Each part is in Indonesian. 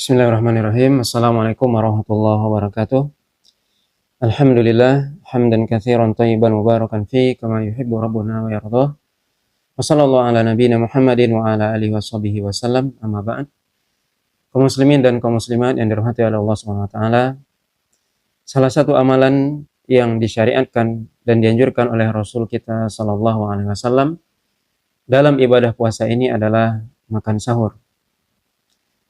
Bismillahirrahmanirrahim. Assalamualaikum warahmatullahi wabarakatuh. Alhamdulillah, hamdan katsiran thayyiban mubarakan fi kama yuhibbu rabbuna wa yardah. Wa sallallahu ala nabiyyina Muhammadin wa ala alihi washabihi wasallam. Amma ba'd. Kaum muslimin dan kaum muslimat yang dirahmati oleh Allah Subhanahu wa taala. Salah satu amalan yang disyariatkan dan dianjurkan oleh Rasul kita sallallahu alaihi wasallam dalam ibadah puasa ini adalah makan sahur.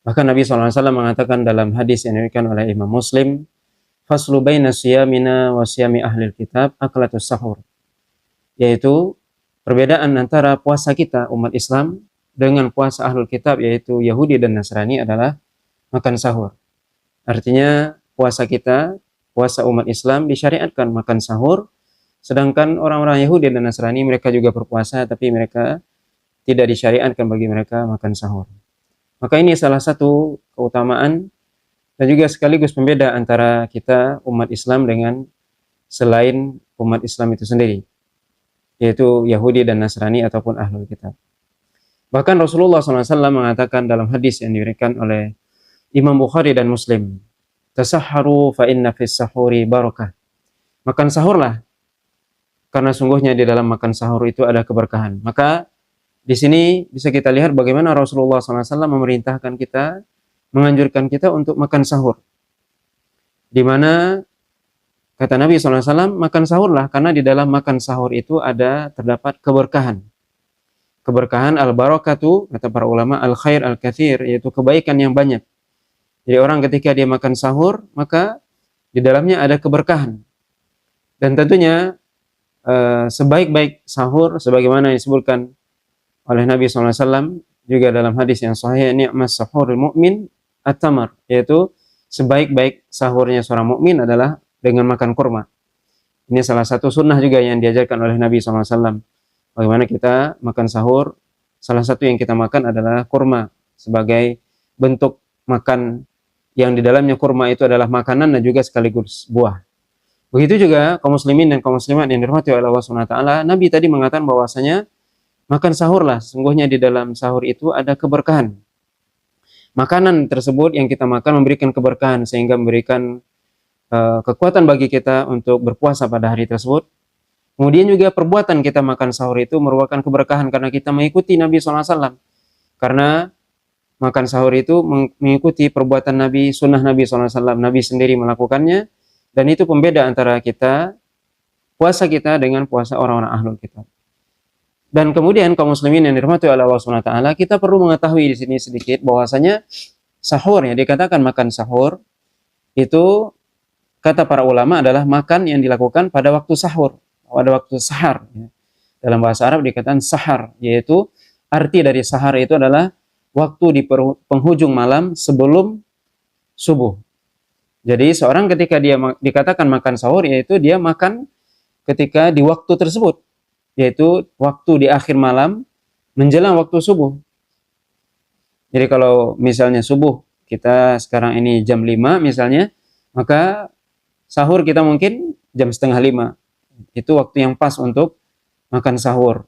Bahkan Nabi SAW mengatakan dalam hadis yang diriwayatkan oleh Imam Muslim, faslu baina siyamina wa siyami ahlil kitab aklatus sahur. Yaitu perbedaan antara puasa kita umat Islam dengan puasa ahlul kitab yaitu Yahudi dan Nasrani adalah makan sahur. Artinya puasa kita, puasa umat Islam disyariatkan makan sahur, sedangkan orang-orang Yahudi dan Nasrani mereka juga berpuasa tapi mereka tidak disyariatkan bagi mereka makan sahur. Maka ini salah satu keutamaan dan juga sekaligus pembeda antara kita umat Islam dengan selain umat Islam itu sendiri, yaitu Yahudi dan Nasrani ataupun Ahlul Kitab. Bahkan Rasulullah SAW mengatakan dalam hadis yang diriwayatkan oleh Imam Bukhari dan Muslim, tasahharu fa inna fis sahuri barakah. Makan sahurlah, karena sungguhnya di dalam makan sahur itu ada keberkahan. Maka di sini bisa kita lihat bagaimana Rasulullah SAW memerintahkan kita, menganjurkan kita untuk makan sahur. Di mana kata Nabi SAW, makan sahurlah karena di dalam makan sahur itu terdapat keberkahan. Keberkahan al-barakatu, kata para ulama, al-khair al-kathir, yaitu kebaikan yang banyak. Jadi orang ketika dia makan sahur, maka di dalamnya ada keberkahan. Dan tentunya sebaik-baik sahur, sebagaimana yang disebutkan oleh Nabi SAW juga dalam hadis yang sahih, ni'mas sahurul mu'min at-tamar, yaitu sebaik-baik sahurnya seorang mukmin adalah dengan makan kurma. Ini salah satu sunnah juga yang diajarkan oleh Nabi SAW. Bagaimana kita makan sahur, salah satu yang kita makan adalah kurma sebagai bentuk makan yang di dalamnya kurma itu adalah makanan dan juga sekaligus buah. Begitu juga kaum muslimin dan kaum muslimat yang dirahmati oleh Allah SWT. Nabi tadi mengatakan bahwasanya makan sahurlah, sungguhnya di dalam sahur itu ada keberkahan. Makanan tersebut yang kita makan memberikan keberkahan sehingga memberikan kekuatan bagi kita untuk berpuasa pada hari tersebut. Kemudian juga perbuatan kita makan sahur itu merupakan keberkahan karena kita mengikuti Nabi SAW. Karena makan sahur itu mengikuti perbuatan Nabi, sunnah Nabi SAW. Nabi sendiri melakukannya dan itu pembeda antara kita, puasa kita dengan puasa orang-orang ahlul kitab. Dan kemudian kaum muslimin yang dirahmati oleh Allah SWT, kita perlu mengetahui di sini sedikit bahwasanya sahur, ya dikatakan makan sahur, itu kata para ulama adalah makan yang dilakukan pada waktu sahur, pada waktu sahar. Ya. Dalam bahasa Arab dikatakan sahar, yaitu arti dari sahar itu adalah waktu di penghujung malam sebelum subuh. Jadi seorang ketika dia dikatakan makan sahur, yaitu dia makan ketika di waktu tersebut, yaitu waktu di akhir malam menjelang waktu subuh. Jadi kalau misalnya subuh, kita sekarang ini jam 5 misalnya, maka sahur kita mungkin jam setengah 5. Itu waktu yang pas untuk makan sahur.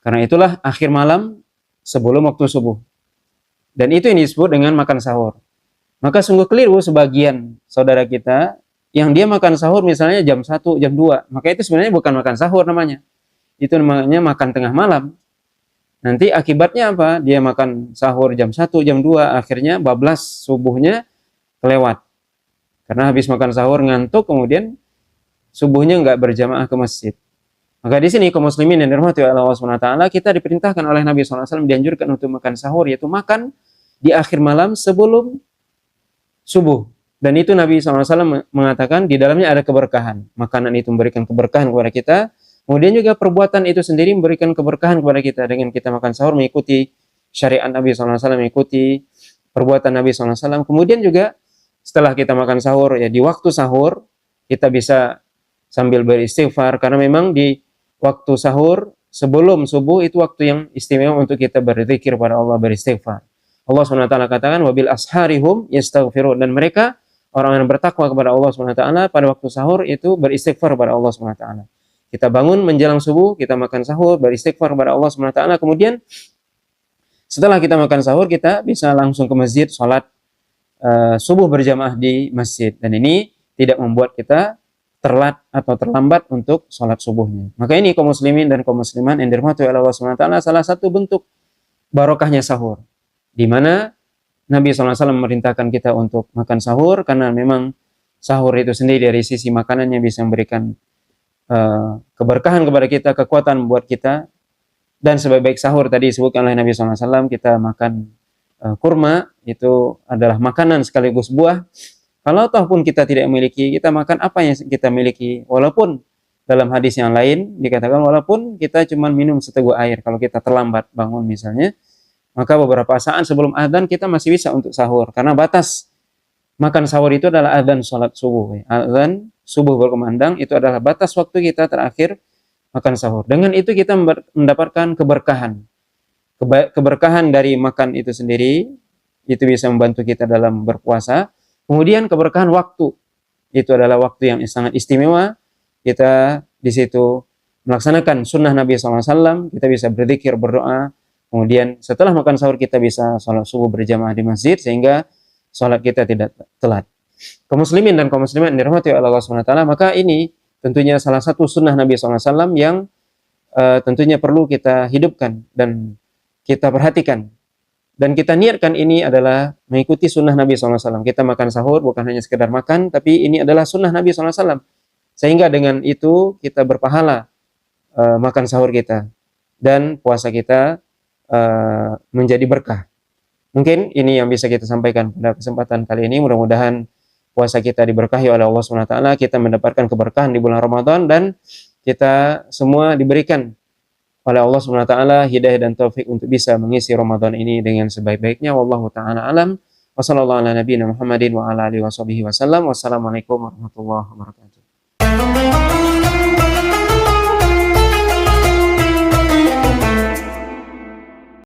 Karena itulah akhir malam sebelum waktu subuh. Dan itu yang disebut dengan makan sahur. Maka sungguh keliru sebagian saudara kita yang dia makan sahur misalnya jam 1, jam 2. Maka itu sebenarnya bukan makan sahur namanya. Itu namanya makan tengah malam. Nanti akibatnya apa? Dia makan sahur jam 1, jam 2, akhirnya bablas subuhnya kelewat. Karena habis makan sahur ngantuk, kemudian subuhnya nggak berjamaah ke masjid. Maka di sini kaum muslimin yang dirahmati oleh Allah SWT, kita diperintahkan oleh Nabi SAW dianjurkan untuk makan sahur, yaitu makan di akhir malam sebelum subuh. Dan itu Nabi SAW mengatakan di dalamnya ada keberkahan. Makanan itu memberikan keberkahan kepada kita. Kemudian juga perbuatan itu sendiri memberikan keberkahan kepada kita dengan kita makan sahur mengikuti syariat Nabi SAW, mengikuti perbuatan Nabi SAW. Kemudian juga setelah kita makan sahur, ya di waktu sahur kita bisa sambil beristighfar karena memang di waktu sahur sebelum subuh itu waktu yang istimewa untuk kita berzikir pada Allah, beristighfar. Allah SWT katakan wabil asharihum yastaghfirun, dan mereka orang yang bertakwa kepada Allah SWT pada waktu sahur itu beristighfar kepada Allah SWT. Kita bangun menjelang subuh, kita makan sahur, beristighfar kepada Allah SWT. Kemudian setelah kita makan sahur, kita bisa langsung ke masjid, sholat subuh berjamaah di masjid, dan ini tidak membuat kita terlambat atau terlambat untuk sholat subuhnya. Maka ini kaum muslimin dan kaum muslimat yang dirahmati oleh Allah Subhanahu wa taala, salah satu bentuk barokahnya sahur, di mana Nabi SAW memerintahkan kita untuk makan sahur, karena memang sahur itu sendiri dari sisi makanannya bisa memberikan keberkahan kepada kita, kekuatan buat kita. Dan sebaik-baik sahur tadi disebutkan oleh Nabi SAW, kita makan kurma, itu adalah makanan sekaligus buah. Kalau toh pun kita tidak memiliki, kita makan apa yang kita miliki. Walaupun dalam hadis yang lain dikatakan, walaupun kita cuma minum seteguk air, kalau kita terlambat bangun misalnya, maka beberapa saat sebelum adzan kita masih bisa untuk sahur. Karena batas makan sahur itu adalah adzan sholat subuh. Adzan subuh berkumandang, itu adalah batas waktu kita terakhir makan sahur. Dengan itu kita mendapatkan keberkahan. Keberkahan dari makan itu sendiri, itu bisa membantu kita dalam berpuasa. Kemudian keberkahan waktu, itu adalah waktu yang sangat istimewa. Kita di situ melaksanakan sunnah Nabi SAW, kita bisa berzikir, berdoa. Kemudian setelah makan sahur kita bisa sholat subuh berjamaah di masjid, sehingga sholat kita tidak telat. Kaum muslimin dan kaum muslimat yang dirahmati oleh Allah SWT, maka ini tentunya salah satu sunnah Nabi SAW yang tentunya perlu kita hidupkan dan kita perhatikan. Dan kita niatkan ini adalah mengikuti sunnah Nabi SAW. Kita makan sahur bukan hanya sekedar makan, tapi ini adalah sunnah Nabi SAW. Sehingga dengan itu kita berpahala makan sahur kita. Dan puasa kita menjadi berkah. Mungkin ini yang bisa kita sampaikan pada kesempatan kali ini. Mudah-mudahan puasa kita diberkahi oleh Allah SWT, kita mendapatkan keberkahan di bulan Ramadan, dan kita semua diberikan oleh Allah SWT hidayah dan taufik untuk bisa mengisi Ramadan ini dengan sebaik-baiknya. Wallahu ta'ala alam. Wassalamualaikum warahmatullahi wabarakatuh.